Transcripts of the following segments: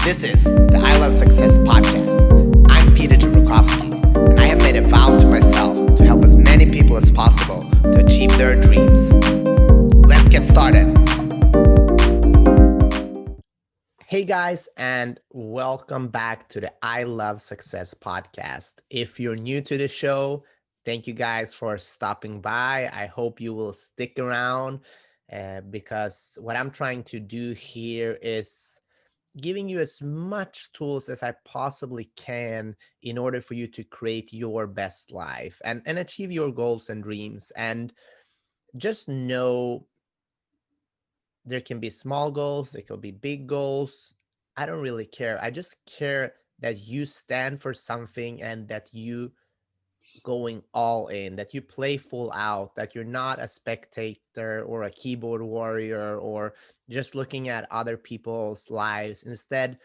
This is the I Love Success podcast. I'm Peter Jarboh, and I have made a vow to myself to help as many people as possible to achieve their dreams. Let's get started. Hey guys, and welcome back to the I Love Success podcast. If you're new to the show, thank you guys for stopping by. I hope you will stick around because what I'm trying to do here is giving you as much tools as I possibly can in order for you to create your best life and achieve your goals and dreams. And just know there can be small goals, there can be big goals. I don't really care. I just care that you stand for something and that you going all in, that you play full out, that you're not a spectator or a keyboard warrior or just looking at other people's lives. Instead,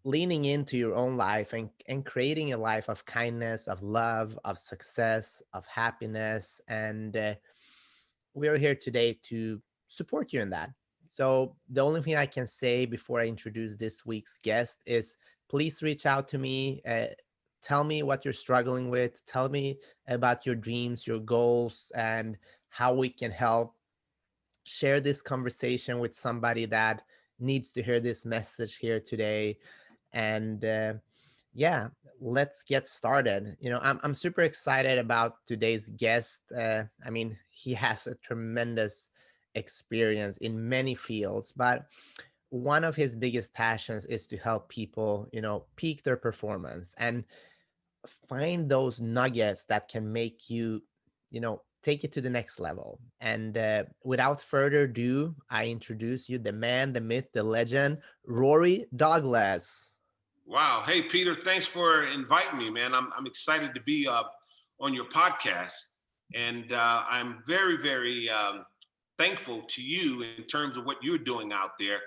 leaning into your own life and creating a life of kindness, of love, of success, of happiness. And we're here today to support you in that. So the only thing I can say before I introduce this week's guest is please reach out to me. Tell me what you're struggling with. Tell me about your dreams, your goals, and how we can help. Share this conversation with somebody that needs to hear this message here today. And yeah, let's get started. I'm super excited about today's guest. He has a tremendous experience in many fields, but one of his biggest passions is to help people, peak their performance and find those nuggets that can make you, take it to the next level. And without further ado, I introduce you the man, the myth, the legend, Rory Douglas. Wow. Hey, Peter, thanks for inviting me, man. I'm excited to be on your podcast. And I'm very, very thankful to you in terms of what you're doing out there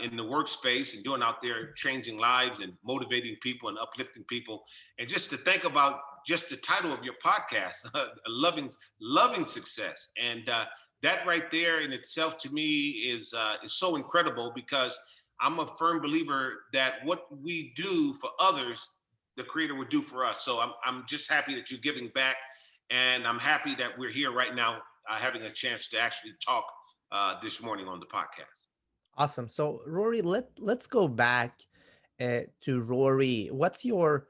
in the workspace and doing out there, changing lives and motivating people and uplifting people. And just to think about just the title of your podcast, loving success. And that right there in itself to me is so incredible, because I'm a firm believer that what we do for others, the Creator would do for us. So I'm just happy that you're giving back, and I'm happy that we're here right now having a chance to actually talk this morning on the podcast. Awesome. So Rory, let's go back to Rory. What's your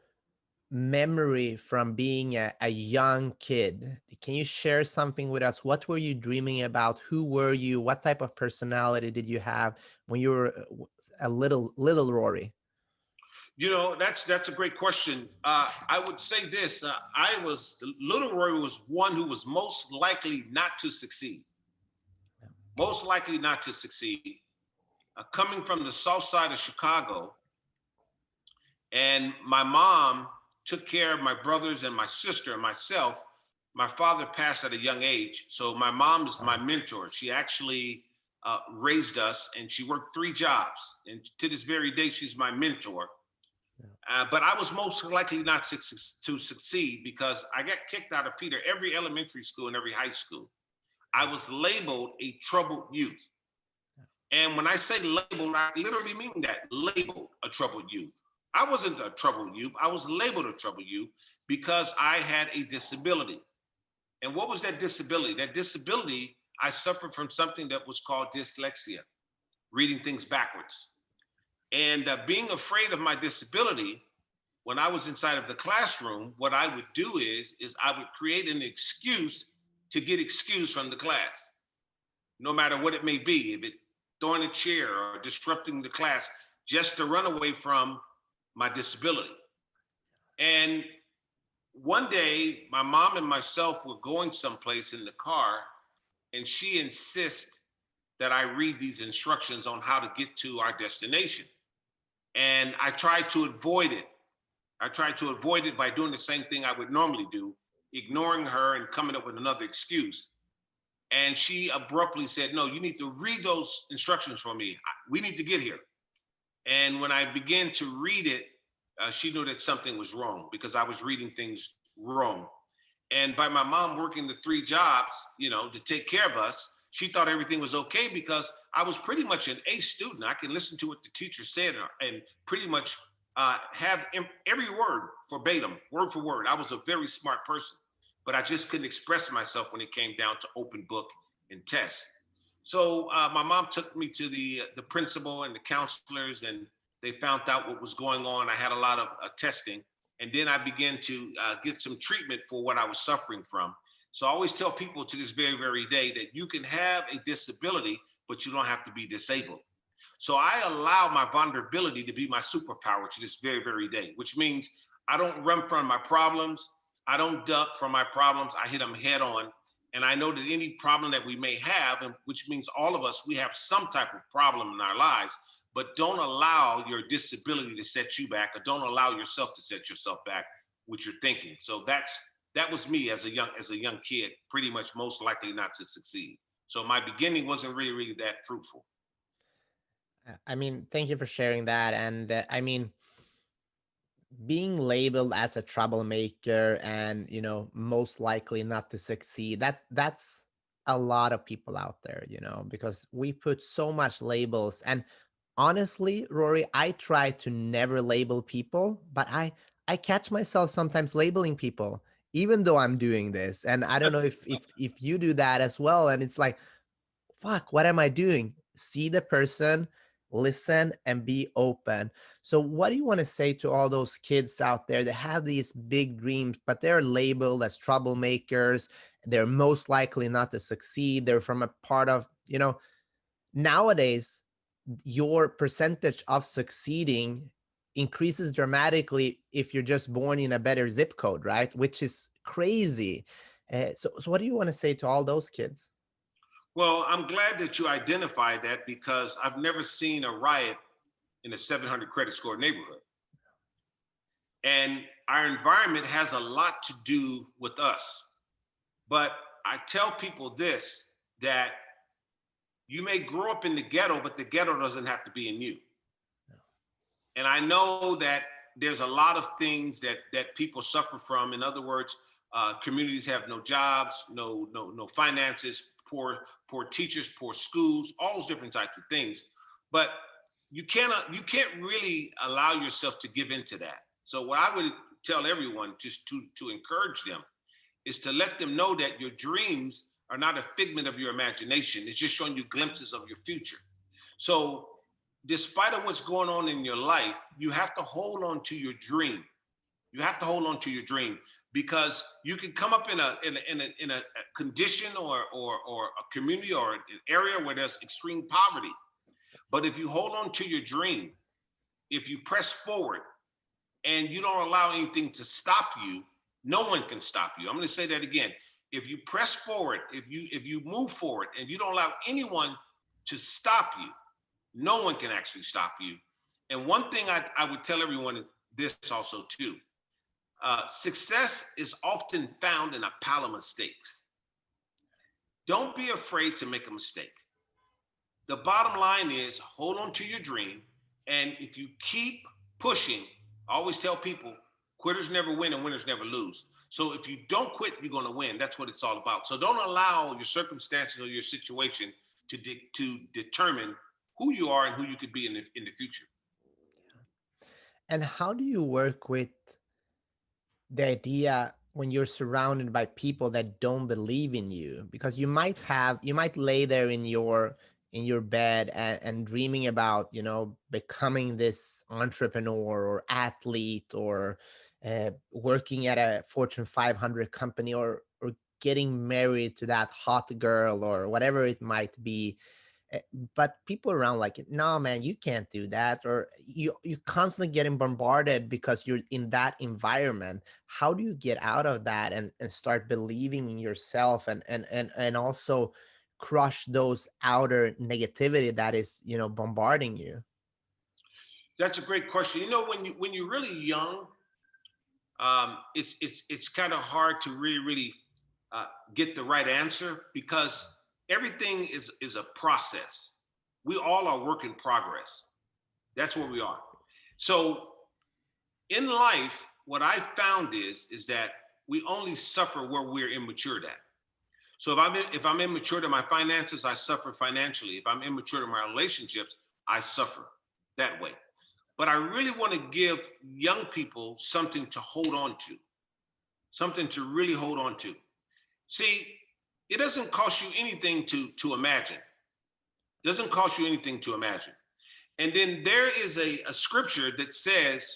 memory from being a young kid? Can you share something with us? What were you dreaming about? Who were you? What type of personality did you have when you were a little Rory? That's a great question. I would say this: little Rory was one who was most likely not to succeed. Most likely not to succeed. Coming from the south side of Chicago, and my mom took care of my brothers and my sister and myself. My father passed at a young age, so my mom is my mentor. She actually raised us, and she worked 3 jobs, and to this very day, she's my mentor. But I was most likely not to succeed because I got kicked out of every elementary school and every high school. I was labeled a troubled youth. And when I say labeled, I literally mean that, labeled a troubled youth. I wasn't a troubled youth. I was labeled a troubled youth because I had a disability. And what was that disability? That disability, I suffered from something that was called dyslexia, reading things backwards. And being afraid of my disability, when I was inside of the classroom, what I would do is I would create an excuse to get excused from the class, no matter what it may be, if it throwing a chair or disrupting the class, just to run away from my disability. And one day, my mom and myself were going someplace in the car, and she insists that I read these instructions on how to get to our destination. And I tried to avoid it. I tried to avoid it by doing the same thing I would normally do, ignoring her and coming up with another excuse. And she abruptly said, no, you need to read those instructions for me. We need to get here. And when I began to read it, she knew that something was wrong because I was reading things wrong. And by my mom working the 3 jobs, to take care of us, She thought everything was okay because I was pretty much an A student. I could listen to what the teacher said and pretty much have every word verbatim, word for word. I was a very smart person, but I just couldn't express myself when it came down to open book and tests. So my mom took me to the principal and the counselors, and they found out what was going on. I had a lot of testing, and then I began to get some treatment for what I was suffering from. So I always tell people to this very, very day that you can have a disability, but you don't have to be disabled. So I allow my vulnerability to be my superpower to this very, very day, which means I don't run from my problems. I don't duck from my problems. I hit them head on. And I know that any problem that we may have, and which means all of us, we have some type of problem in our lives, but don't allow your disability to set you back, or don't allow yourself to set yourself back with your thinking. So that was me as a young kid, pretty much most likely not to succeed. So my beginning wasn't really that fruitful. I mean, thank you for sharing that. And I mean, being labeled as a troublemaker and, most likely not to succeed, that's a lot of people out there, because we put so much labels. And honestly, Rory, I try to never label people, but I catch myself sometimes labeling people even though I'm doing this. And I don't know if you do that as well. And it's like, fuck, what am I doing? See the person, listen, and be open. So, what do you want to say to all those kids out there that have these big dreams, but they're labeled as troublemakers? They're most likely not to succeed. They're from a part of, nowadays, your percentage of succeeding increases dramatically if you're just born in a better zip code, right? Which is crazy. So what do you want to say to all those kids? Well, I'm glad that you identified that because I've never seen a riot in a 700 credit score neighborhood. And our environment has a lot to do with us. But I tell people this, that you may grow up in the ghetto, but the ghetto doesn't have to be in you. And I know that there's a lot of things that people suffer from. In other words, communities have no jobs, no finances, poor teachers, poor schools, all those different types of things. But you can't really allow yourself to give into that. So what I would tell everyone, just to encourage them, is to let them know that your dreams are not a figment of your imagination. It's just showing you glimpses of your future. So despite of what's going on in your life, you have to hold on to your dream. You have to hold on to your dream, because you can come up in a condition or a community or an area where there's extreme poverty. But if you hold on to your dream, if you press forward and you don't allow anything to stop you, no one can stop you. I'm going to say that again. If you press forward, if you move forward and you don't allow anyone to stop you, no one can actually stop you. And one thing I would tell everyone this also too. Success is often found in a pile of mistakes. Don't be afraid to make a mistake. The bottom line is hold on to your dream. And if you keep pushing, I always tell people, quitters never win and winners never lose. So if you don't quit, you're going to win. That's what it's all about. So don't allow your circumstances or your situation to determine who you are and who you could be in the future. And how do you work with the idea when you're surrounded by people that don't believe in you? Because you might lay there in your bed and dreaming about, becoming this entrepreneur or athlete, or working at a Fortune 500 company, or getting married to that hot girl, or whatever it might be. Eh, but people around like, no man, you can't do that, or you constantly getting bombarded because you're in that environment. How do you get out of that and start believing in yourself, and also crush those outer negativity that is, bombarding you? That's a great question. When you're really young, it's kind of hard to really get the right answer, because everything is a process. We all are work in progress. That's where we are. So in life, what I found is that we only suffer where we're immature at. So if I'm immature to my finances, I suffer financially. If I'm immature to my relationships, I suffer that way. But I really want to give young people something to hold on to, something to really hold on to. See, it doesn't cost you anything to imagine. It doesn't cost you anything to imagine. And then there is a scripture that says,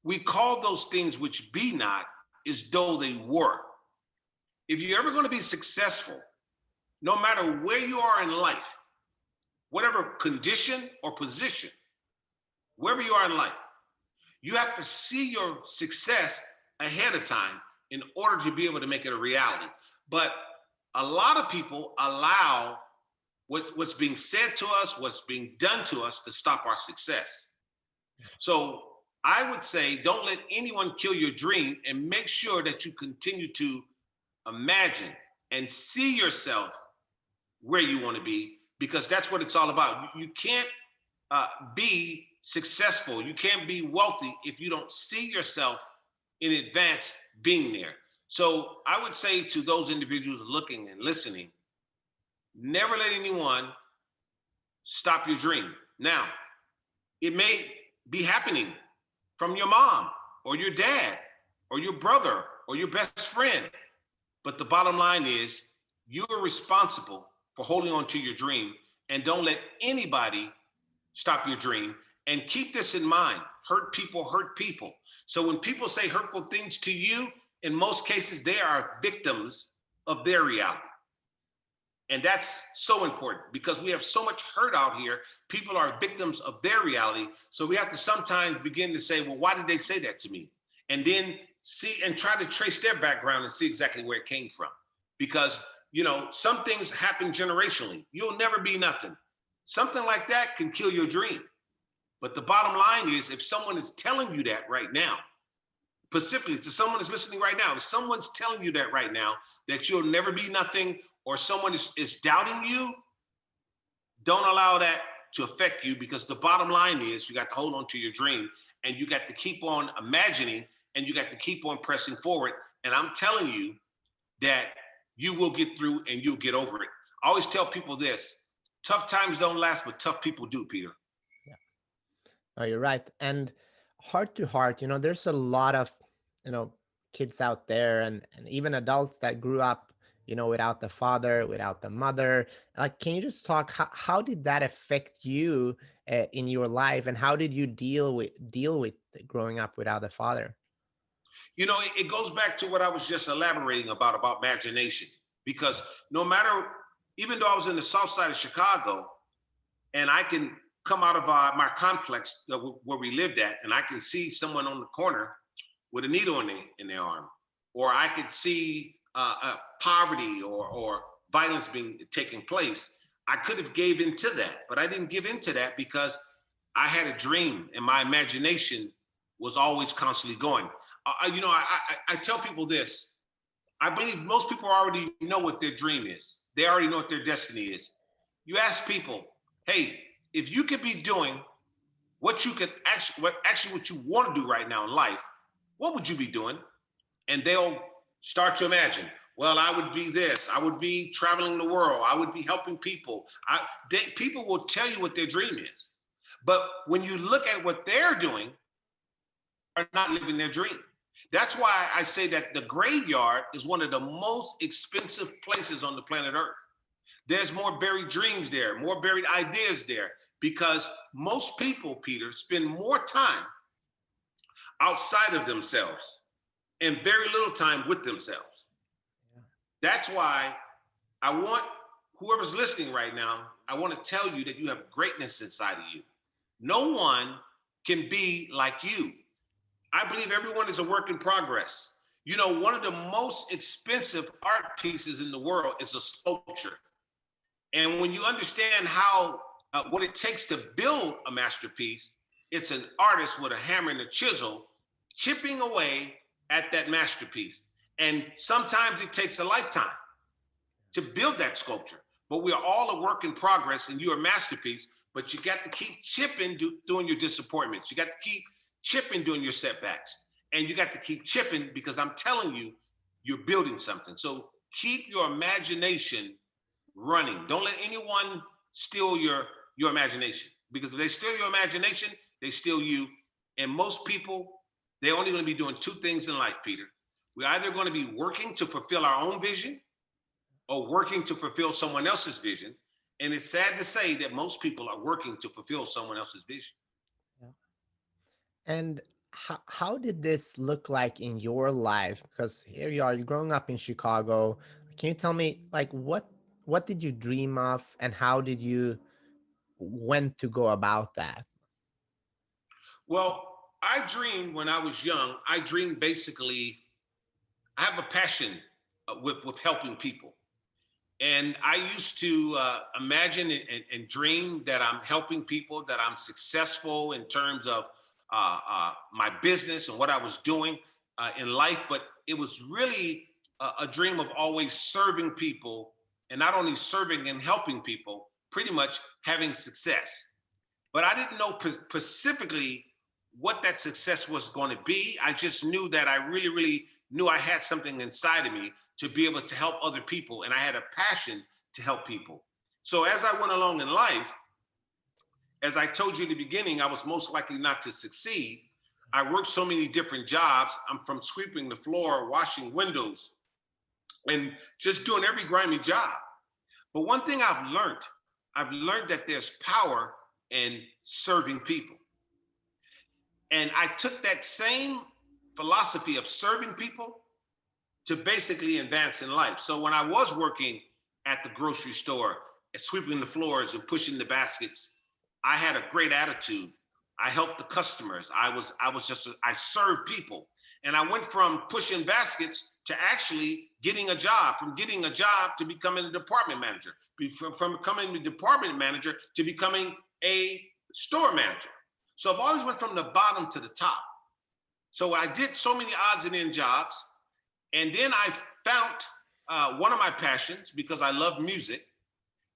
we call those things which be not as though they were. If you're ever going to be successful, no matter where you are in life, whatever condition or position, wherever you are in life, you have to see your success ahead of time in order to be able to make it a reality. But a lot of people allow what's being said to us, what's being done to us to stop our success. So I would say, don't let anyone kill your dream, and make sure that you continue to imagine and see yourself where you want to be, because that's what it's all about. You can't be successful, you can't be wealthy if you don't see yourself in advance being there. So I would say to those individuals looking and listening, never let anyone stop your dream. Now, it may be happening from your mom or your dad or your brother or your best friend. But the bottom line is, you are responsible for holding on to your dream, and don't let anybody stop your dream. And keep this in mind, hurt people hurt people. So when people say hurtful things to you, in most cases, they are victims of their reality. And that's so important, because we have so much hurt out here. People are victims of their reality. So we have to sometimes begin to say, well, why did they say that to me? And then see and try to trace their background and see exactly where it came from. Because, some things happen generationally. You'll never be nothing. Something like that can kill your dream. But the bottom line is, if someone is telling you that right now, specifically to someone that's listening right now, if someone's telling you that right now, that you'll never be nothing, or someone is doubting you, don't allow that to affect you, because the bottom line is, you got to hold on to your dream, and you got to keep on imagining, and you got to keep on pressing forward. And I'm telling you that you will get through and you'll get over it. I always tell people this: tough times don't last, but tough people do, Peter. Yeah. No, you're right. And heart to heart, there's a lot of, kids out there, and even adults that grew up, without the father, without the mother. Like, can you just talk, how did that affect you in your life, and how did you deal with growing up without a father? It goes back to what I was just elaborating about imagination. Because no matter, even though I was in the south side of Chicago, and I can come out of my complex where we lived at, and I can see someone on the corner with a needle in their arm, or I could see poverty or violence taking place. I could have gave into that, but I didn't give into that, because I had a dream, and my imagination was always constantly going. I tell people this: I believe most people already know what their dream is. They already know what their destiny is. You ask people, hey, if you could be doing what you want to do right now in life, what would you be doing? And they'll start to imagine, well, I would be this. I would be traveling the world. I would be helping people. People will tell you what their dream is. But when you look at what they're doing, are not living their dream. That's why I say that the graveyard is one of the most expensive places on the planet Earth. There's more buried dreams there, more buried ideas there, because most people, Peter, spend more time outside of themselves and very little time with themselves. Yeah. That's why I want whoever's listening right now, I want to tell you that you have greatness inside of you. No one can be like you. I believe everyone is a work in progress. One of the most expensive art pieces in the world is a sculpture. And when you understand how what it takes to build a masterpiece, it's an artist with a hammer and a chisel chipping away at that masterpiece. And sometimes it takes a lifetime to build that sculpture. But we are all a work in progress, and you're a masterpiece, but you got to keep chipping doing your disappointments. You got to keep chipping during your setbacks, and you got to keep chipping, because I'm telling you, you're building something. So keep your imagination running. Don't let anyone steal your imagination, because if they steal your imagination, they steal you. And most people, they're only going to be doing two things in life, Peter. We're either going to be working to fulfill our own vision or working to fulfill someone else's vision. And it's sad to say that most people are working to fulfill someone else's vision. Yeah. And how did this look like in your life? Because here you are, you're growing up in Chicago. Can you tell me, like, what did you dream of, and how did you went to go about that? Well, I dreamed when I was young, I dreamed basically, I have a passion with helping people. And I used to imagine and dream that I'm helping people, that I'm successful in terms of my business and what I was doing in life. But it was really a dream of always serving people, and not only serving and helping people, pretty much having success. But I didn't know specifically what that success was going to be. I just knew that I really, really knew I had something inside of me to be able to help other people. And I had a passion to help people. So as I went along in life, as I told you in the beginning, I was most likely not to succeed. I worked so many different jobs. I'm from sweeping the floor, washing windows, and just doing every grimy job. But one thing I've learned that there's power in serving people. And I took that same philosophy of serving people to basically advance in life. So when I was working at the grocery store and sweeping the floors and pushing the baskets, I had a great attitude. I helped the customers. I served people. And I went from pushing baskets to actually getting a job, from getting a job to becoming a department manager, from becoming a department manager to becoming a store manager. So I've always went from the bottom to the top. So I did so many odds and ends jobs. And then I found one of my passions, because I love music.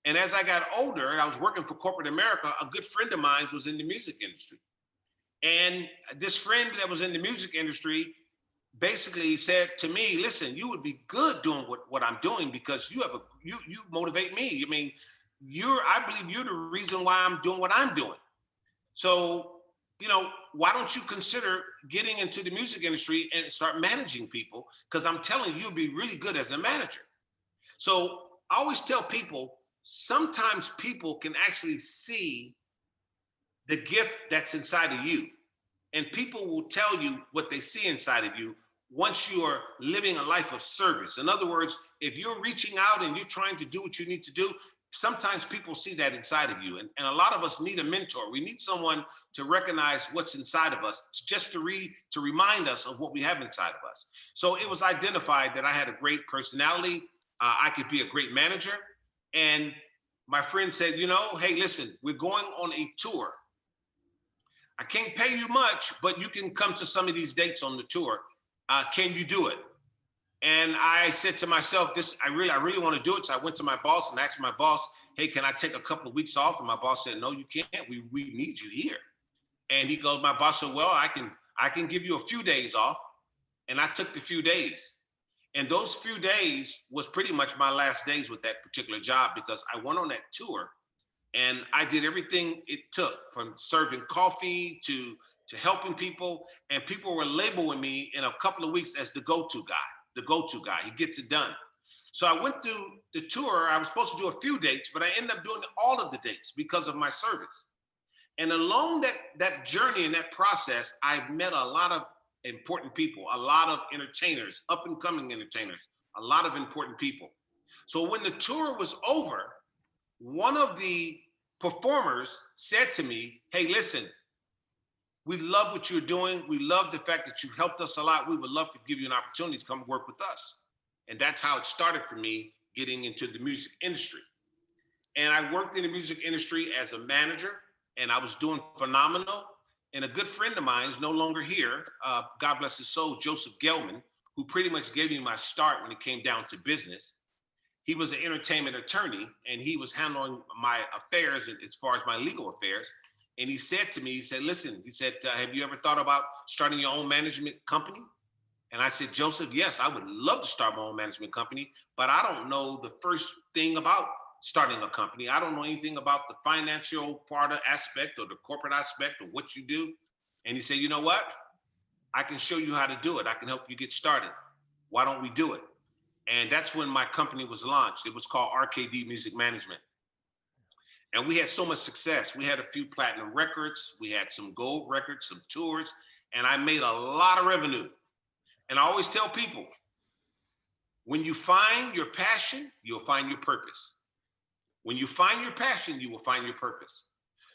And as I got older and I was working for corporate America, a good friend of mine was in the music industry. And this friend that was in the music industry basically said to me, listen, you would be good doing what I'm doing, because you motivate me. I mean, I believe you're the reason why I'm doing what I'm doing. So, why don't you consider getting into the music industry and start managing people? Because I'm telling you, you'll be really good as a manager. So I always tell people, sometimes people can actually see the gift that's inside of you. And people will tell you what they see inside of you once you are living a life of service. In other words, if you're reaching out and you're trying to do what you need to do, sometimes people see that inside of you. And a lot of us need a mentor. We need someone to recognize what's inside of us, just to remind us of what we have inside of us. So it was identified that I had a great personality. I could be a great manager. And my friend said, hey, listen, we're going on a tour. I can't pay you much, but you can come to some of these dates on the tour. Can you do it? And I said to myself, I really want to do it. So I went to my boss and asked my boss, hey, can I take a couple of weeks off? And my boss said, no, you can't. We need you here. And my boss said, well, I can give you a few days off. And I took the few days. And those few days was pretty much my last days with that particular job, because I went on that tour and I did everything it took, from serving coffee to helping people. And people were labeling me in a couple of weeks as the go-to guy. He gets it done. So I went through the tour. I was supposed to do a few dates, but I ended up doing all of the dates because of my service. And along that journey and that process, I've met a lot of important people, a lot of entertainers, up and coming entertainers, a lot of important people. So when the tour was over, one of the performers said to me, hey, listen, we love what you're doing. We love the fact that you helped us a lot. We would love to give you an opportunity to come work with us. And that's how it started for me getting into the music industry. And I worked in the music industry as a manager, and I was doing phenomenal. And a good friend of mine is no longer here, God bless his soul, Joseph Gelman, who pretty much gave me my start when it came down to business. He was an entertainment attorney, and he was handling my affairs as far as my legal affairs. And he said to me, listen, have you ever thought about starting your own management company? And I said, Joseph, yes, I would love to start my own management company, but I don't know the first thing about starting a company. I don't know anything about the financial part of aspect or the corporate aspect or what you do. And he said, you know what? I can show you how to do it. I can help you get started. Why don't we do it? And that's when my company was launched. It was called RKD Music Management. And we had so much success. We had a few platinum records, we had some gold records, some tours, and I made a lot of revenue. And I always tell people, when you find your passion, you'll find your purpose. When you find your passion, you will find your purpose.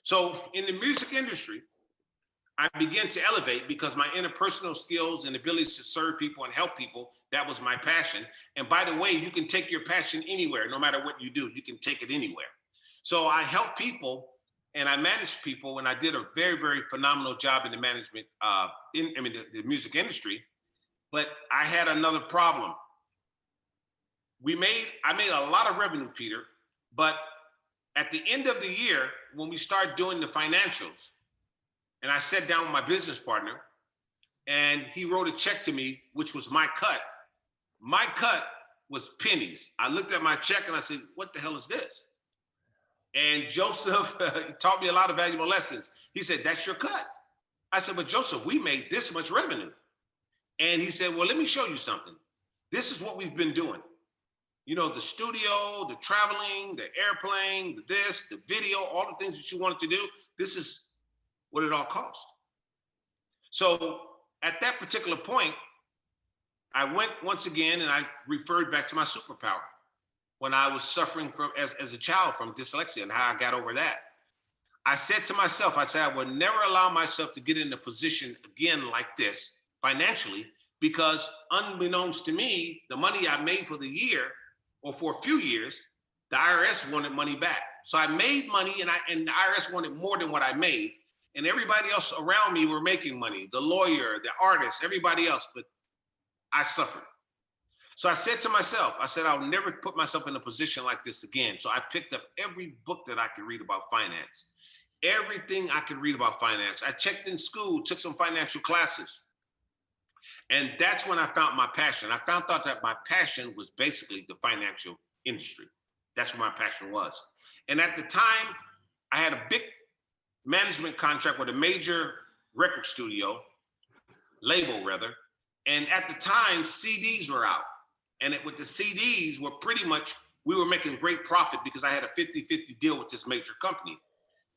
So in the music industry, I began to elevate because my interpersonal skills and abilities to serve people and help people, that was my passion. And by the way, you can take your passion anywhere, no matter what you do, you can take it anywhere. So I help people and I managed people, and I did a very, very phenomenal job in the management, the music industry. But I had another problem. I made a lot of revenue, Peter, but at the end of the year, when we start doing the financials, and I sat down with my business partner, and he wrote a check to me, which was my cut. My cut was pennies. I looked at my check and I said, what the hell is this? And Joseph taught me a lot of valuable lessons. He said, that's your cut. I said, but Joseph, we made this much revenue. And he said, well, let me show you something. This is what we've been doing. You know, the studio, the traveling, the airplane, the video, all the things that you wanted to do. This is what it all cost. So at that particular point, I went once again and I referred back to my superpower when I was suffering from as a child from dyslexia and how I got over that. I said to myself, I said, I would never allow myself to get in a position again like this financially, because unbeknownst to me, the money I made for the year or for a few years, the IRS wanted money back. So I made money and the IRS wanted more than what I made. And everybody else around me were making money, the lawyer, the artist, everybody else, but I suffered. So I said to myself, I said, I'll never put myself in a position like this again. So I picked up every book that I could read about finance, everything I could read about finance. I checked in school, took some financial classes. And that's when I found my passion. I found out that my passion was basically the financial industry. That's where my passion was. And at the time, I had a big management contract with a major record studio, label rather. And at the time, CDs were out. And with the CDs were pretty much, we were making great profit because I had a 50-50 deal with this major company.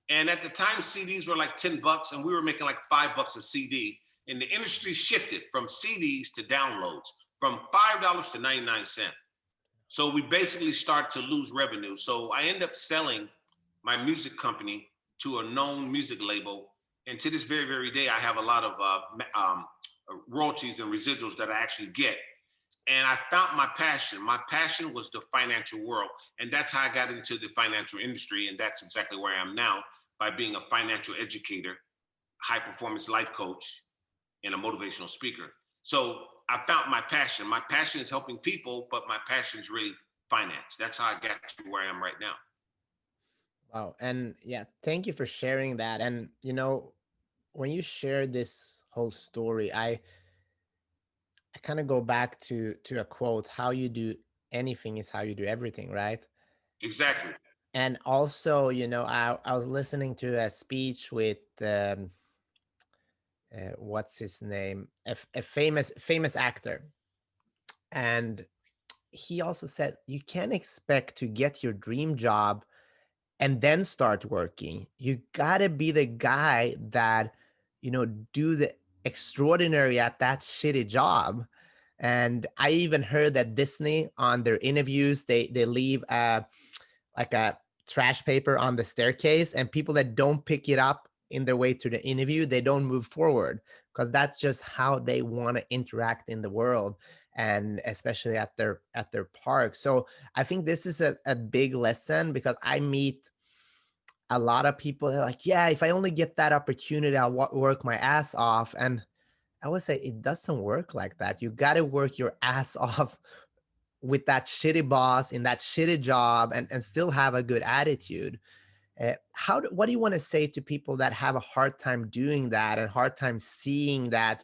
And at the time, CDs were like $10 and we were making like $5 a CD. And the industry shifted from CDs to downloads, from $5 to 99 cents. So we basically start to lose revenue. So I end up selling my music company to a known music label. And to this very, very day, I have a lot of royalties and residuals that I actually get. And I found my passion. My passion was the financial world. And that's how I got into the financial industry. And that's exactly where I am now, by being a financial educator, high performance life coach, and a motivational speaker. So I found my passion. My passion is helping people, but my passion is really finance. That's how I got to where I am right now. Wow. And yeah, thank you for sharing that. And when you share this whole story, I kind of go back to a quote, how you do anything is how you do everything, right? Exactly. And also, I was listening to a speech with what's his name, a famous actor, and he also said you can't expect to get your dream job and then start working. You gotta be the guy that do the extraordinary at that shitty job. And I even heard that Disney, on their interviews, they leave like a trash paper on the staircase, and people that don't pick it up in their way to the interview, they don't move forward, because that's just how they want to interact in the world, and especially at their park. So I think this is a big lesson, because I meet a lot of people that are like, yeah, if I only get that opportunity, I'll work my ass off. And I would say it doesn't work like that. You got to work your ass off with that shitty boss in that shitty job, and still have a good attitude. What do you want to say to people that have a hard time doing that, and hard time seeing that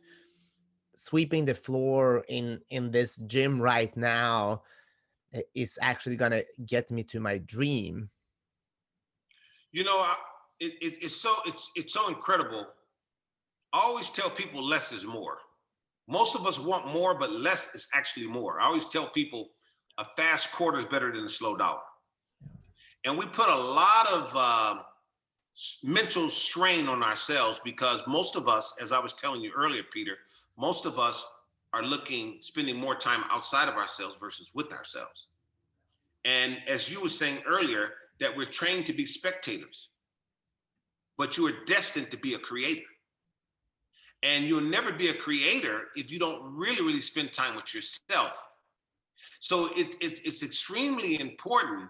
sweeping the floor in this gym right now is actually gonna get me to my dream. You know, it's so incredible. I always tell people less is more. Most of us want more, but less is actually more. I always tell people a fast quarter is better than a slow dollar. And we put a lot of mental strain on ourselves because most of us, as I was telling you earlier, Peter, most of us are spending more time outside of ourselves versus with ourselves. And as you were saying earlier, that we're trained to be spectators, but you are destined to be a creator. And you'll never be a creator if you don't really, really spend time with yourself. So it's extremely important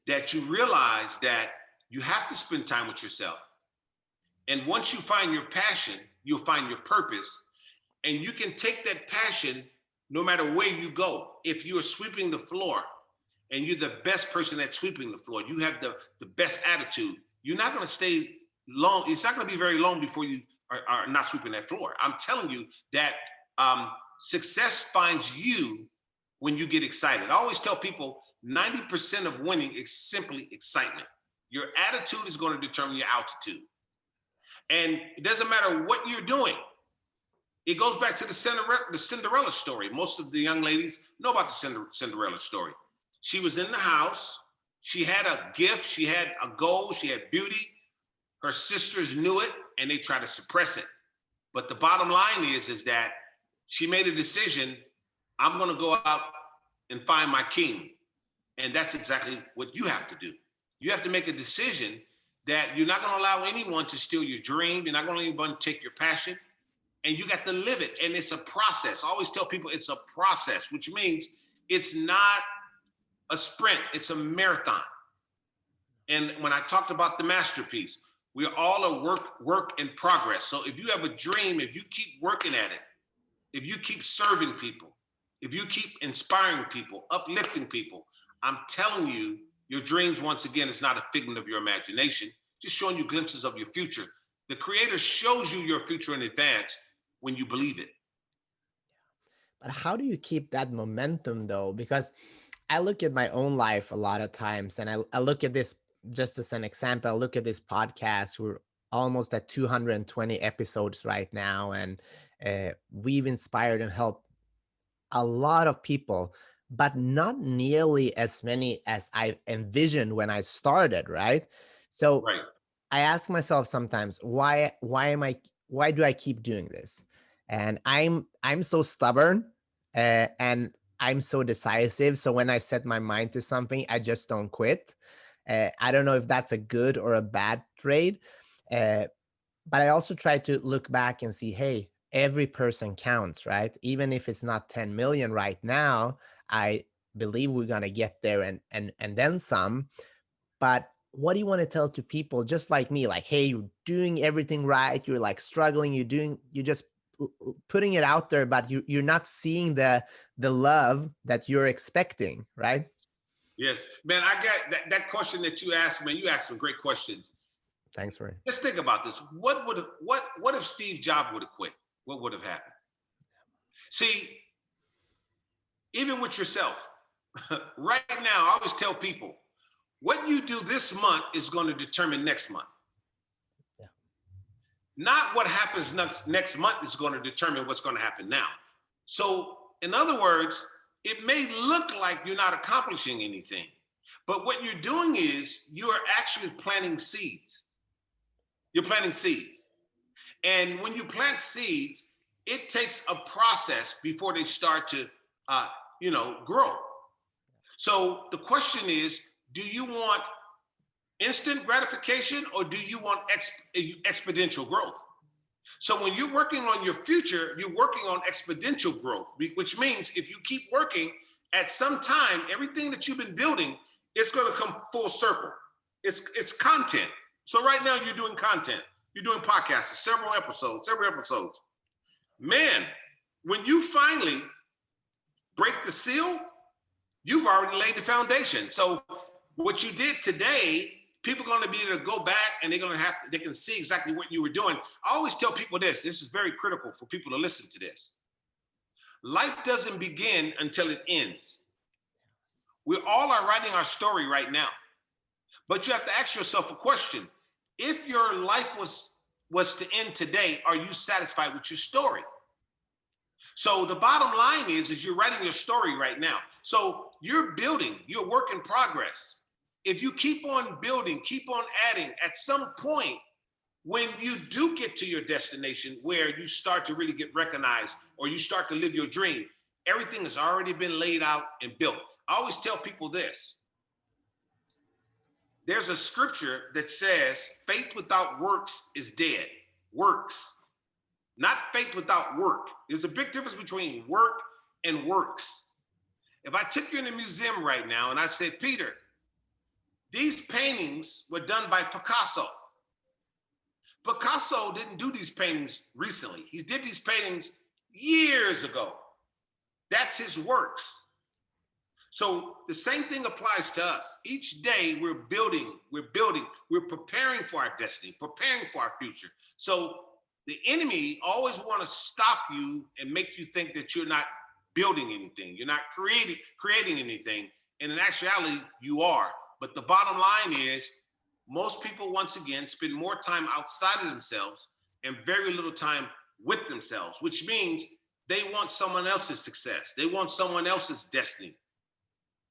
that you realize that you have to spend time with yourself. And once you find your passion, you'll find your purpose. And you can take that passion no matter where you go. If you're sweeping the floor and you're the best person at sweeping the floor, you have the best attitude, you're not going to stay long. It's not going to be very long before you are not sweeping that floor. I'm telling you that success finds you when you get excited. I always tell people 90% of winning is simply excitement. Your attitude is going to determine your altitude. And it doesn't matter what you're doing. It goes back to the Cinderella story. Most of the young ladies know about the Cinderella story. She was in the house. She had a gift. She had a goal. She had beauty. Her sisters knew it, and they tried to suppress it. But the bottom line is that she made a decision. I'm going to go out and find my king. And that's exactly what you have to do. You have to make a decision that you're not going to allow anyone to steal your dream. You're not going to let anyone take your passion. And you got to live it. And it's a process. I always tell people it's a process, which means it's not a sprint, it's a marathon. And when I talked about the masterpiece, we're all a work in progress. So if you have a dream, if you keep working at it, if you keep serving people, if you keep inspiring people, uplifting people, I'm telling you, your dreams, once again, is not a figment of your imagination, just showing you glimpses of your future. The Creator shows you your future in advance when you believe it. But how do you keep that momentum though? Because I look at my own life a lot of times, and I look at this just as an example. I look at this podcast. We're almost at 220 episodes right now, and we've inspired and helped a lot of people, but not nearly as many as I envisioned when I started, right? So Right. I ask myself sometimes, why do I keep doing this? And I'm so stubborn, and I'm so decisive. So when I set my mind to something, I just don't quit. I don't know if that's a good or a bad trait, uh, but I also try to look back and see, hey, every person counts, right? Even if it's not 10 million right now, I believe we're gonna get there and then some. But what do you want to tell to people just like me? Like, hey, you're doing everything right. You're like struggling. You're just putting it out there, but you're not seeing the love that you're expecting, right? Yes, man. I got that question that you asked, man. You asked some great questions. Thanks for it. Just think about this. What if Steve Jobs would have quit? What would have happened? See, even with yourself, right now, I always tell people, what you do this month is going to determine next month. Yeah. Not what happens next month is going to determine what's going to happen now. So, in other words, it may look like you're not accomplishing anything, but what you're doing is you are actually planting seeds. You're planting seeds. And when you plant seeds, it takes a process before they start to, grow. So the question is, do you want instant gratification or do you want exponential growth? So when you're working on your future, you're working on exponential growth, which means if you keep working, at some time, everything that you've been building, it's going to come full circle. It's content. So right now you're doing content. You're doing podcasts, several episodes. Man, when you finally break the seal, you've already laid the foundation. So what you did today People are going to be able to go back and they can see exactly what you were doing. I always tell people this is very critical for people to listen to this. Life doesn't begin until it ends. We all are writing our story right now, but you have to ask yourself a question. If your life was to end today, are you satisfied with your story? So the bottom line is you're writing your story right now. So you're building, you're a work in progress. If you keep on building, keep on adding, at some point, when you do get to your destination where you start to really get recognized or you start to live your dream, everything has already been laid out and built. I always tell people this. There's a scripture that says faith without works is dead. Works, not faith without work. There's a big difference between work and works. If I took you in a museum right now and I said, Peter, these paintings were done by Picasso. Picasso didn't do these paintings recently. He did these paintings years ago. That's his works. So the same thing applies to us. Each day we're building, we're preparing for our destiny, preparing for our future. So the enemy always want to stop you and make you think that you're not building anything. You're not creating anything. And in actuality, you are. But the bottom line is most people, once again, spend more time outside of themselves and very little time with themselves, which means they want someone else's success. They want someone else's destiny.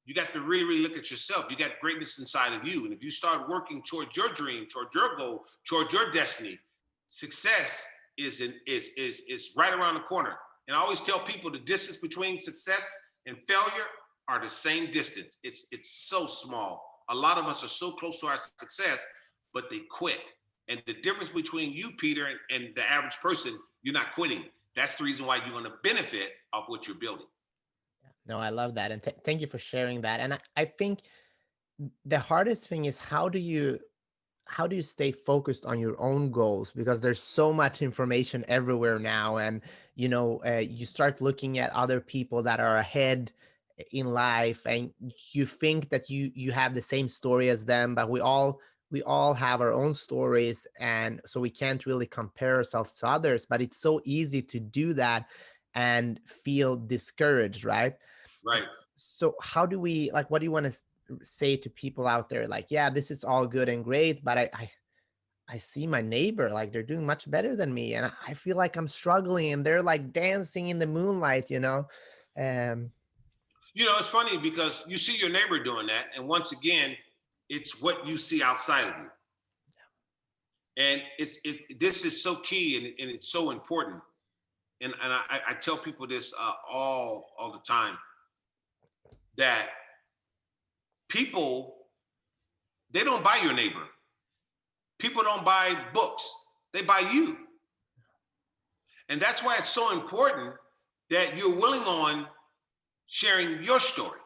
You got to really, really look at yourself. You got greatness inside of you. And if you start working towards your dream, towards your goal, towards your destiny, success is right around the corner. And I always tell people the distance between success and failure are the same distance. It's so small. A lot of us are so close to our success, but they quit. And the difference between you, Peter, and the average person, you're not quitting. That's the reason why you're going to benefit off what you're building. No, I love that. And thank you for sharing that. And I think the hardest thing is how do you stay focused on your own goals? Because there's so much information everywhere now. And, you start looking at other people that are ahead in life and you think that you have the same story as them, but we all have our own stories. And so we can't really compare ourselves to others, but it's so easy to do that and feel discouraged, right? Right. So how do we, like, what do you want to say to people out there? Like, yeah, this is all good and great, but I see my neighbor, like they're doing much better than me. And I feel like I'm struggling and they're like dancing in the moonlight, It's funny because you see your neighbor doing that. And once again, it's what you see outside of you. And this is so key and it's so important. And I tell people this all the time, that people, they don't buy your neighbor. People don't buy books, they buy you. And that's why it's so important that you're willing on sharing your story.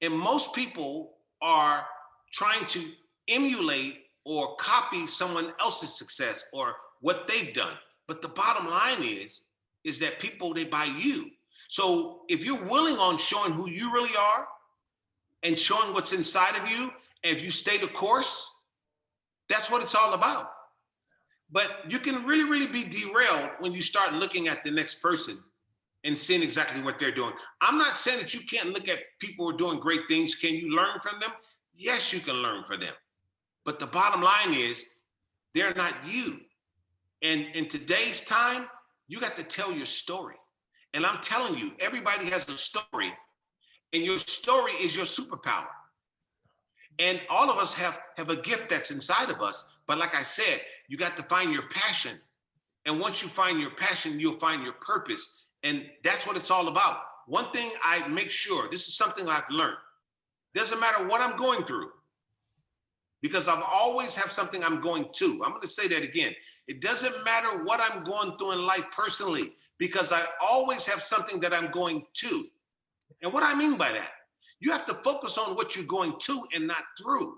And most people are trying to emulate or copy someone else's success or what they've done. But the bottom line is that people, they buy you. So if you're willing on showing who you really are and showing what's inside of you, and if you stay the course, that's what it's all about. But you can really, really be derailed when you start looking at the next person and seeing exactly what they're doing. I'm not saying that you can't look at people who are doing great things. Can you learn from them? Yes, you can learn from them. But the bottom line is they're not you. And in today's time, you got to tell your story. And I'm telling you, everybody has a story, and your story is your superpower. And all of us have a gift that's inside of us. But like I said, you got to find your passion. And once you find your passion, you'll find your purpose. And that's what it's all about. One thing I make sure, this is something I've learned. Doesn't matter what I'm going through, because I've always have something I'm going to. I'm going to say that again. It doesn't matter what I'm going through in life personally, because I always have something that I'm going to. And what I mean by that, you have to focus on what you're going to and not through.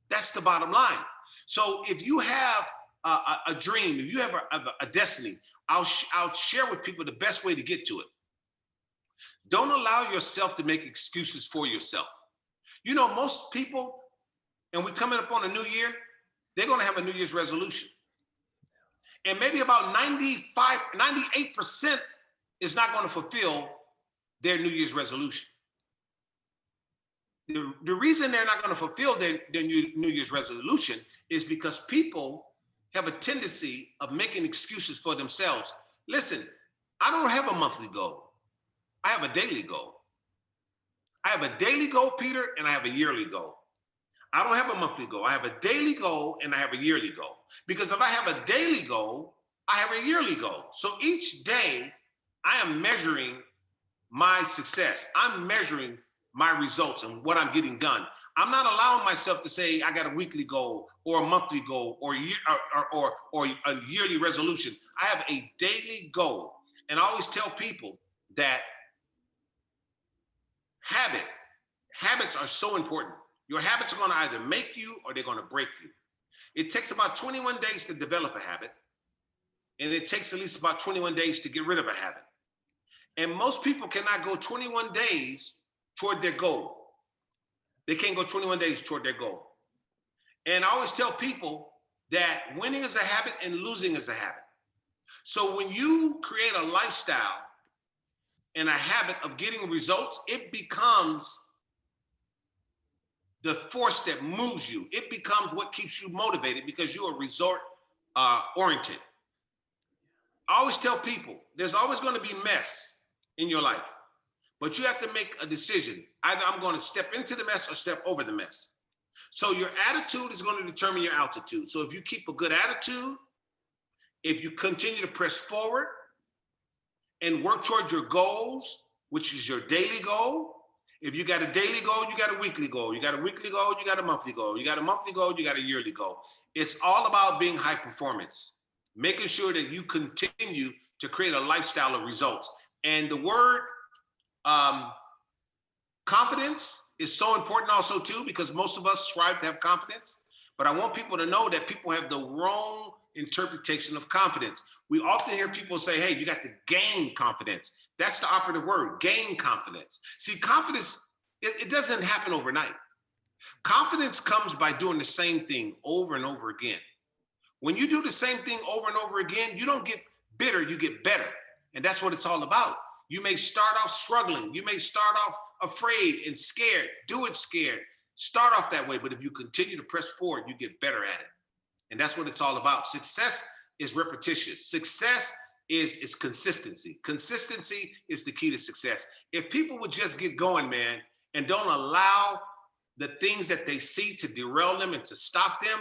That's the bottom line. So if you have a dream, if you have a destiny, I'll share with people the best way to get to it. Don't allow yourself to make excuses for yourself. Most people, and we coming up on a new year, they're going to have a New Year's resolution. And maybe about 95, 98% is not going to fulfill their New Year's resolution. The reason they're not going to fulfill their New Year's resolution is because people have a tendency of making excuses for themselves. Listen, I don't have a monthly goal. I have a daily goal. I have a daily goal, Peter, and I have a yearly goal. I don't have a monthly goal. I have a daily goal and I have a yearly goal. Because if I have a daily goal, I have a yearly goal. So each day I am measuring my success. I'm measuring my results and what I'm getting done. I'm not allowing myself to say I got a weekly goal or a monthly goal or a yearly resolution. I have a daily goal. And I always tell people that habits are so important. Your habits are going to either make you or they're going to break you. It takes about 21 days to develop a habit, and it takes at least about 21 days to get rid of a habit. And most people cannot go 21 days toward their goal. They can't go 21 days toward their goal. And I always tell people that winning is a habit and losing is a habit. So when you create a lifestyle and a habit of getting results, it becomes the force that moves you. It becomes what keeps you motivated because you are result oriented. I always tell people there's always going to be mess in your life, but you have to make a decision. Either I'm going to step into the mess or step over the mess. So your attitude is going to determine your altitude. So if you keep a good attitude, if you continue to press forward and work toward your goals, which is your daily goal. If you got a daily goal, you got a weekly goal. You got a weekly goal, you got a monthly goal. You got a monthly goal, you got a yearly goal. It's all about being high performance, making sure that you continue to create a lifestyle of results. And the word confidence is so important also too, because most of us strive to have confidence. But I want people to know that people have the wrong interpretation of confidence. We often hear people say, hey, you got to gain confidence. That's the operative word, gain confidence. See, confidence, it doesn't happen overnight. Confidence comes by doing the same thing over and over again. When you do the same thing over and over again, you don't get bitter, you get better. And that's what it's all about. You may start off struggling. You may start off afraid and scared. Do it scared. Start off that way. But if you continue to press forward, you get better at it. And that's what it's all about. Success is repetitious. Success is consistency. Consistency is the key to success. If people would just get going, man, and don't allow the things that they see to derail them and to stop them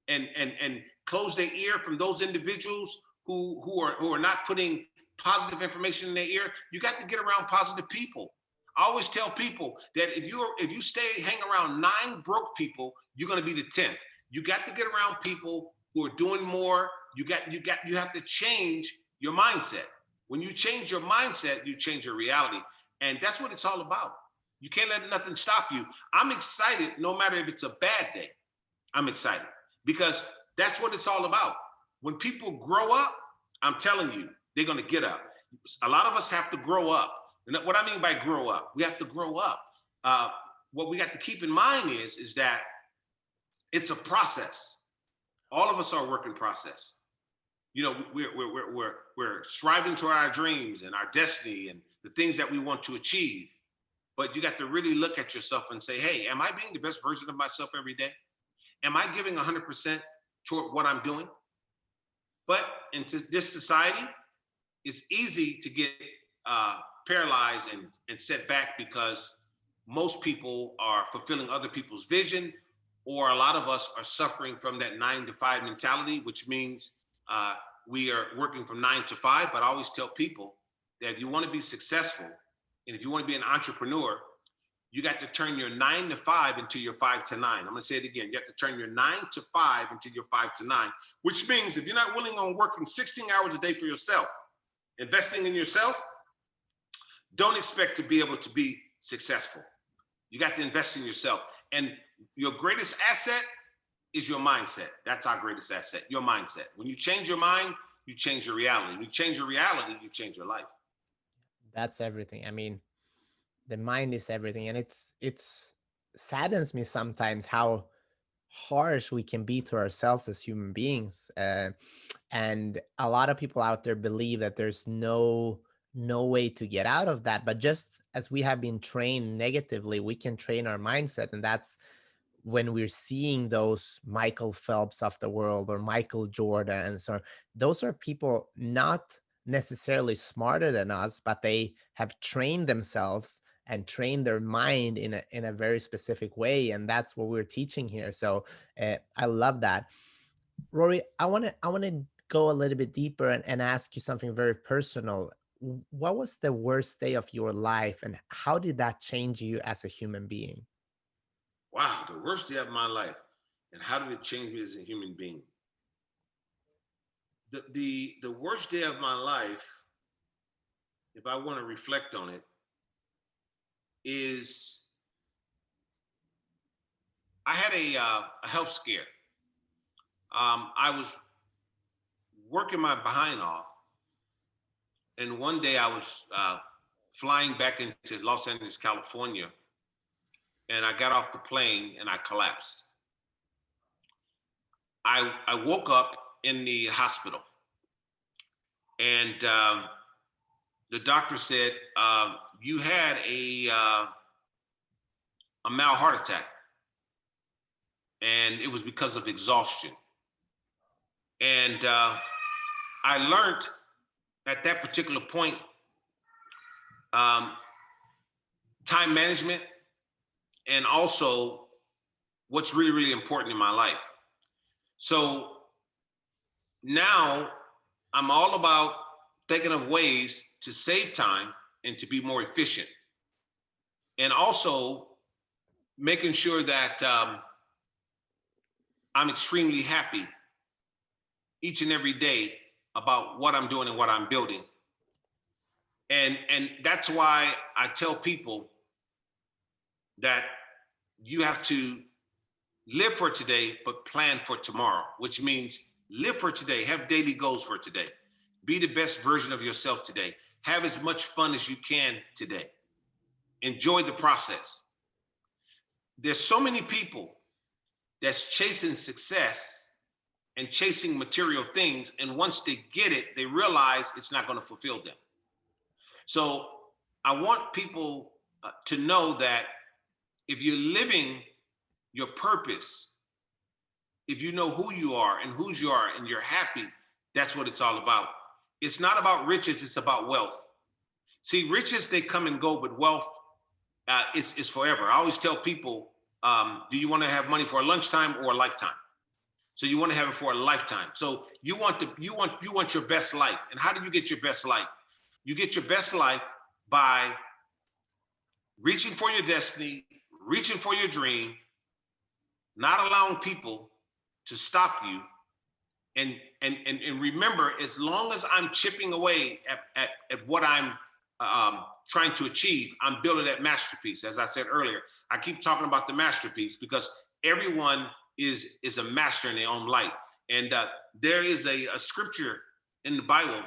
and close their ear from those individuals who are not putting positive information in their ear, you got to get around positive people. I always tell people that if you hang around 9 broke people, you're going to be the 10th. You got to get around people who are doing more. You have to change your mindset. When you change your mindset, you change your reality. And that's what it's all about. You can't let nothing stop you. I'm excited no matter if it's a bad day. I'm excited because that's what it's all about. When people grow up, I'm telling you, they're going to get up. A lot of us have to grow up. And what I mean by grow up, we have to grow up. What we got to keep in mind is that it's a process. All of us are a work in process. You know, we're striving toward our dreams and our destiny and the things that we want to achieve. But you got to really look at yourself and say, hey, am I being the best version of myself every day? Am I giving 100% toward what I'm doing? But in this society, it's easy to get paralyzed and set back because most people are fulfilling other people's vision, or a lot of us are suffering from that 9 to 5 mentality, which means we are working from 9 to 5. But I always tell people that if you want to be successful and if you want to be an entrepreneur, you got to turn your 9 to 5 into your 5 to 9. I'm going to say it again. You have to turn your 9 to 5 into your 5 to 9, which means if you're not willing on working 16 hours a day for yourself, investing in yourself, don't expect to be able to be successful. You got to invest in yourself. And your greatest asset is your mindset. That's our greatest asset, your mindset. When you change your mind, you change your reality. When you change your reality, you change your life. That's everything. I mean, the mind is everything. And it's saddens me sometimes how harsh we can be to ourselves as human beings. And a lot of people out there believe that there's no way to get out of that. But just as we have been trained negatively, we can train our mindset. And that's when we're seeing those Michael Phelps of the world or Michael Jordan. And so those are people not necessarily smarter than us, but they have trained themselves and trained their mind in a very specific way. And that's what we're teaching here. So I love that. Rory, I want to go a little bit deeper and ask you something very personal. What was the worst day of your life, and how did that change you as a human being? Wow, the worst day of my life. And how did it change me as a human being? The worst day of my life, if I want to reflect on it, is I had a health scare. I was working my behind off, and one day I was flying back into Los Angeles, California, and I got off the plane and I collapsed. I woke up in the hospital, and the doctor said, "You had a mild heart attack, and it was because of exhaustion." And I learned at that particular point um, time management, and also what's really, really important in my life. So now I'm all about thinking of ways to save time and to be more efficient. And also making sure that I'm extremely happy each and every day about what I'm doing and what I'm building. And that's why I tell people that you have to live for today, but plan for tomorrow, which means live for today, have daily goals for today, be the best version of yourself today, have as much fun as you can today, enjoy the process. There's so many people that's chasing success and chasing material things, and once they get it, they realize it's not going to fulfill them. So I want people to know that if you're living your purpose, if you know who you are and whose you are and you're happy, that's what it's all about. It's not about riches, it's about wealth. See, riches, they come and go, but wealth is forever. I always tell people, do you want to have money for a lunchtime or a lifetime? So you want to have it for a lifetime. So you want your best life. And how do you get your best life? You get your best life by reaching for your destiny, reaching for your dream, not allowing people to stop you. And remember, as long as I'm chipping away at what I'm trying to achieve, I'm building that masterpiece. As I said earlier, I keep talking about the masterpiece because everyone is a master in their own light. And there is a scripture in the Bible,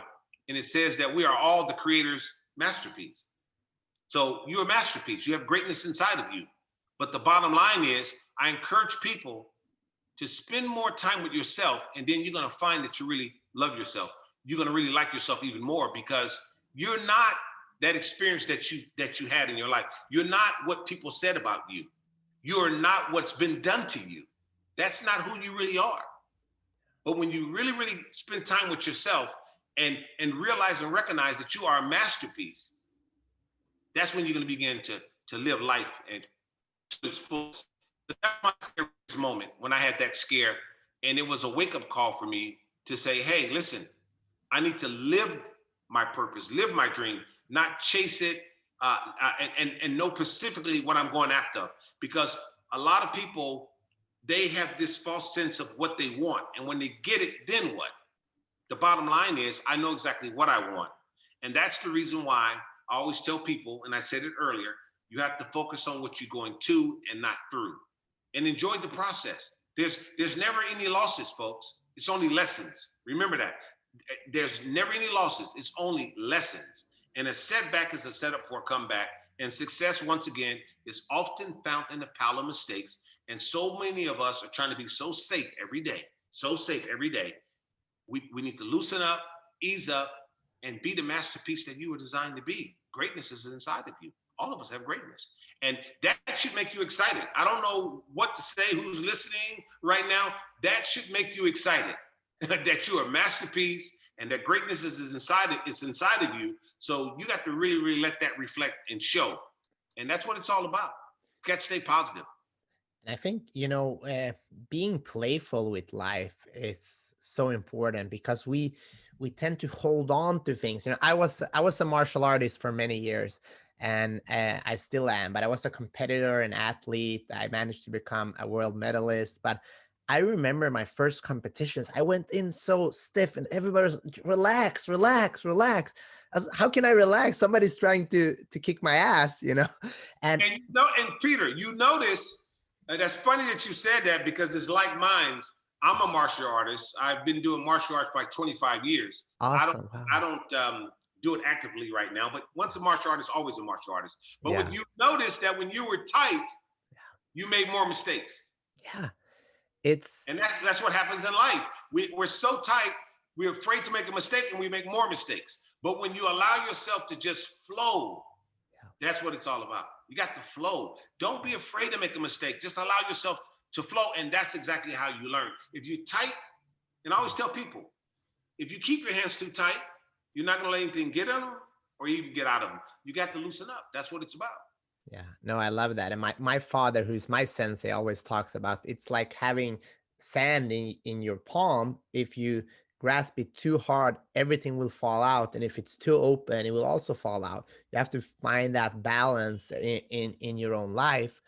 and it says that we are all the Creator's masterpiece. So you're a masterpiece. You have greatness inside of you. But the bottom line is, I encourage people to spend more time with yourself, and then you're going to find that you really love yourself. You're going to really like yourself even more because you're not that experience that you had in your life. You're not what people said about you. You're not what's been done to you. That's not who you really are. But when you really, really spend time with yourself and realize and recognize that you are a masterpiece, that's when you're going to begin to live life and to its fullest. That's my scariest moment when I had that scare, and it was a wake-up call for me to say, hey, listen, I need to live my purpose, live my dream, not chase it, and know specifically what I'm going after. Because a lot of people, they have this false sense of what they want, and when they get it, then what? The bottom line is, I know exactly what I want. And that's the reason why I always tell people, and I said it earlier, you have to focus on what you're going to and not through. And enjoy the process. There's never any losses, folks. It's only lessons. Remember that. There's never any losses. It's only lessons. And a setback is a setup for a comeback. And success, once again, is often found in a pile of mistakes. And so many of us are trying to be so safe every day, so safe every day. We need to loosen up, ease up, and be the masterpiece that you were designed to be. Greatness is inside of you. All of us have greatness. And that should make you excited. I don't know what to say, who's listening right now. That should make you excited that you're a masterpiece and that greatness is inside of you. So you got to really, really let that reflect and show. And that's what it's all about. You got to stay positive. And I think, being playful with life is so important because we tend to hold on to things. I was a martial artist for many years, and I still am, but I was a competitor and athlete. I managed to become a world medalist, but I remember my first competitions. I went in so stiff, and everybody was relax, relax, relax. How can I relax? Somebody's trying to kick my ass, And And Peter, you notice, that's funny that you said that because it's like mine. I'm a martial artist. I've been doing martial arts for like 25 years. awesome. I Wow. don't do it actively right now, but once a martial artist, always a martial artist. But when Yeah. you notice that when you were tight, you made more mistakes. Yeah. It's And that's what happens in life. We're so tight, we're afraid to make a mistake and we make more mistakes. But when you allow yourself to just flow, that's what it's all about. You got to flow. Don't be afraid to make a mistake. Just allow yourself to flow. And that's exactly how you learn. If you're tight, and I always tell people, if you keep your hands too tight, you're not going to let anything get in them or even get out of them. You got to loosen up. That's what it's about. Yeah, no, I love that. And my father, who's my sensei, always talks about it's like having sand in your palm. If you grasp it too hard, everything will fall out. And if it's too open, it will also fall out. You have to find that balance in your own life.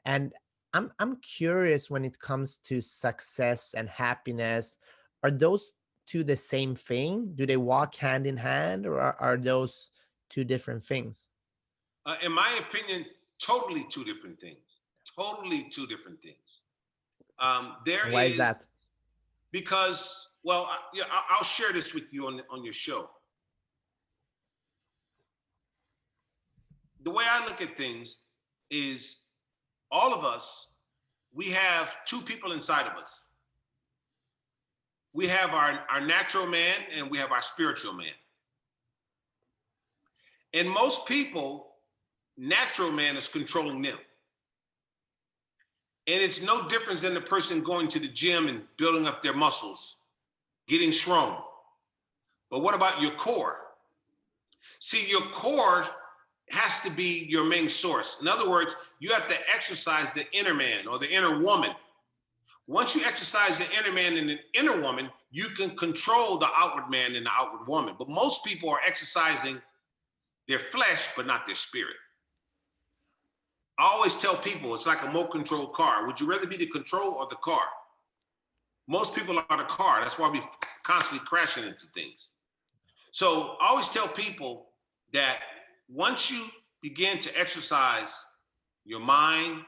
And I'm curious when it comes to success and happiness, are those two the same thing? Do they walk hand in hand, or are those two different things? In my opinion, totally two different things. Totally two different things. There And why is is that? because, well, I'll share this with you on your show. The way I look at things is all of us, we have two people inside of us. We have our natural man and we have our spiritual man. And most people, natural man is controlling them. And it's no difference than the person going to the gym and building up their muscles, getting strong. But what about your core? See, your core has to be your main source. In other words, you have to exercise the inner man or the inner woman. Once you exercise the inner man and the inner woman, you can control the outward man and the outward woman. But most people are exercising their flesh, but not their spirit. I always tell people it's like a remote control car. Would you rather be the control or the car? Most people are the car. That's why we constantly crashing into things. So I always tell people that once you begin to exercise your mind,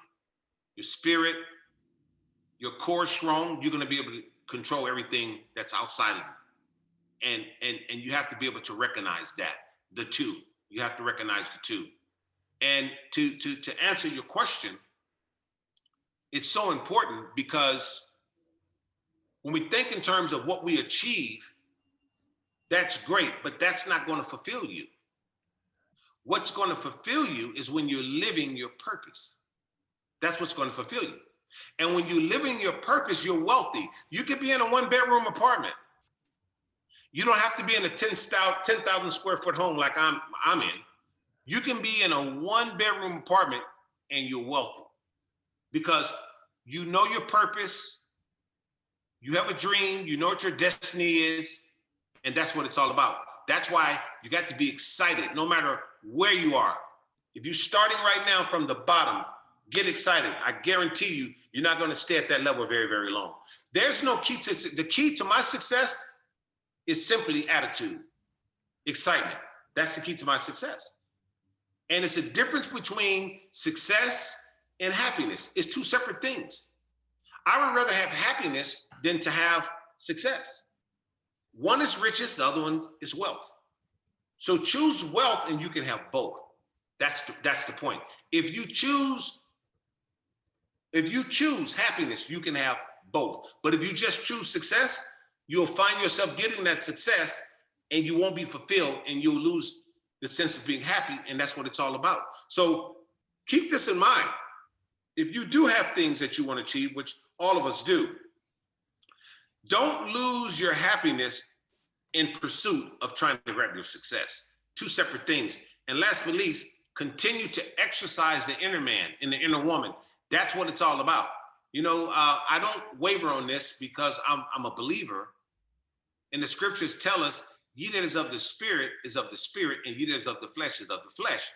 your spirit, your core strong, you're going to be able to control everything that's outside of you. And you have to be able to recognize that, the two. You have to recognize the two. And to answer your question, it's so important because when we think in terms of what we achieve, that's great, but that's not going to fulfill you. What's going to fulfill you is when you're living your purpose. That's what's going to fulfill you. And when you're living your purpose, you're wealthy. You could be in a 1-bedroom apartment. You don't have to be in a 10,000 square foot home like I'm in. You can be in a 1-bedroom apartment and you're wealthy because you know your purpose, you have a dream, you know what your destiny is, and that's what it's all about. That's why you got to be excited no matter where you are. If you're starting right now from the bottom, get excited. I guarantee you, you're not going to stay at that level very, very long. There's no key to, the key to my success is simply attitude, excitement. That's the key to my success. And it's a difference between success and happiness. It's two separate things. I would rather have happiness than to have success. One is riches, the other one is wealth. So choose wealth and you can have both. That's the point. If you choose If you choose happiness, you can have both. But if you just choose success, you'll find yourself getting that success and you won't be fulfilled and you'll lose the sense of being happy. And that's what it's all about. So keep this in mind. If you do have things that you want to achieve, which all of us do, don't lose your happiness in pursuit of trying to grab your success. Two separate things. And last but least, continue to exercise the inner man and the inner woman. That's what it's all about. I don't waver on this because I'm a believer. And the scriptures tell us, ye that is of the spirit, and ye that is of the flesh is of the flesh.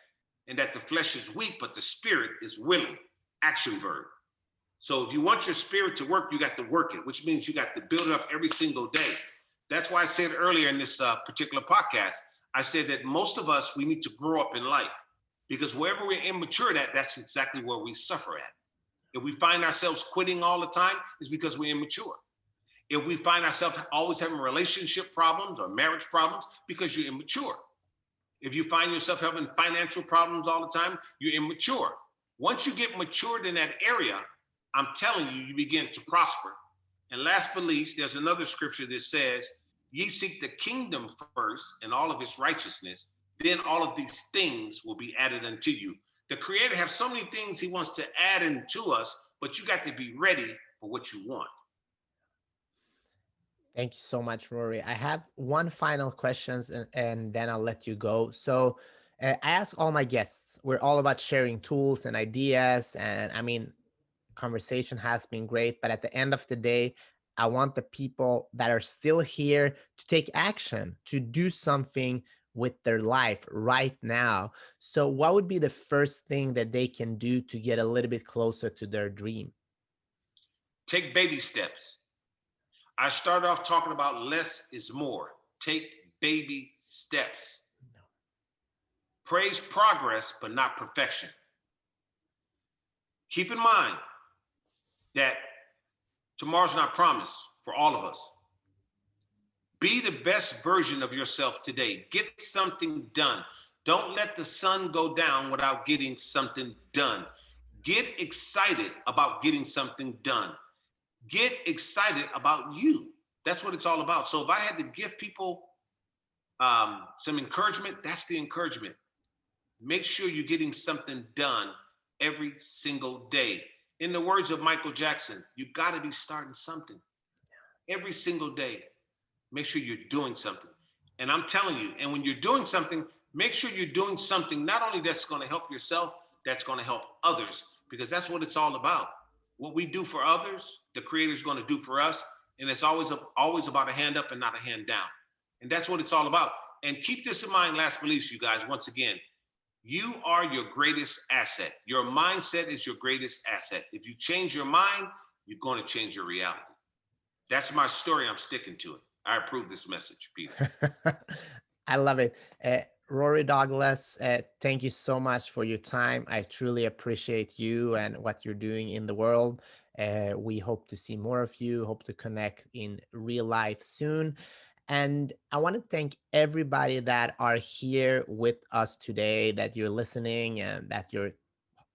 And that the flesh is weak, but the spirit is willing. Action verb. So if you want your spirit to work, you got to work it, which means you got to build it up every single day. That's why I said earlier in this particular podcast, I said that most of us, we need to grow up in life, because wherever we're immature at, that's exactly where we suffer at. If we find ourselves quitting all the time, it's because we're immature. If we find ourselves always having relationship problems or marriage problems, because you're immature. If you find yourself having financial problems all the time, you're immature. Once you get matured in that area, I'm telling you, you begin to prosper. And last but least, there's another scripture that says, ye seek the kingdom first and all of its righteousness, then all of these things will be added unto you. The Creator has so many things he wants to add into us, but you got to be ready for what you want. Thank you so much, Rory. I have one final question, and then I'll let you go. So I ask all my guests, we're all about sharing tools and ideas. And I mean, conversation has been great, but at the end of the day, I want the people that are still here to take action, to do something with their life right now. So what would be the first thing that they can do to get a little bit closer to their dream? Take baby steps. I started off talking about less is more. Take baby steps. Praise progress, but not perfection. Keep in mind that tomorrow's not promised for all of us. Be the best version of yourself today. Get something done. Don't let the sun go down without getting something done. Get excited about getting something done. Get excited about you. That's what it's all about. So if I had to give people some encouragement, that's the encouragement. Make sure you're getting something done every single day. In the words of Michael Jackson, you got to be starting something every single day. Make sure you're doing something. And I'm telling you, and when you're doing something, make sure you're doing something not only that's going to help yourself, that's going to help others, because that's what it's all about. What we do for others, the Creator is going to do for us. And it's always about a hand up and not a hand down. And that's what it's all about. And keep this in mind, last but least, you guys, once again, you are your greatest asset. Your mindset is your greatest asset. If you change your mind, you're going to change your reality. That's my story. I'm sticking to it. I approve this message, Peter. I love it. Rory Douglas, thank you so much for your time. I truly appreciate you and what you're doing in the world. We hope to see more of you, hope to connect in real life soon. And I want to thank everybody that are here with us today, that you're listening and that you're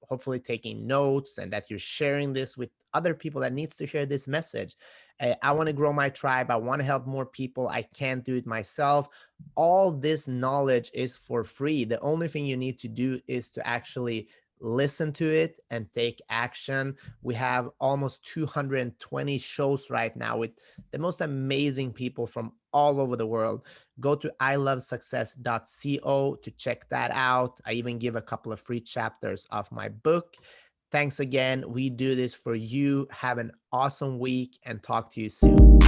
hopefully taking notes and that you're sharing this with other people that needs to hear this message. I want to grow my tribe. I want to help more people. I can't do it myself. All this knowledge is for free. The only thing you need to do is to actually listen to it and take action. We have almost 220 shows right now with the most amazing people from all over the world. Go to ilovesuccess.co to check that out. I even give a couple of free chapters of my book. Thanks again. We do this for you. Have an awesome week and talk to you soon.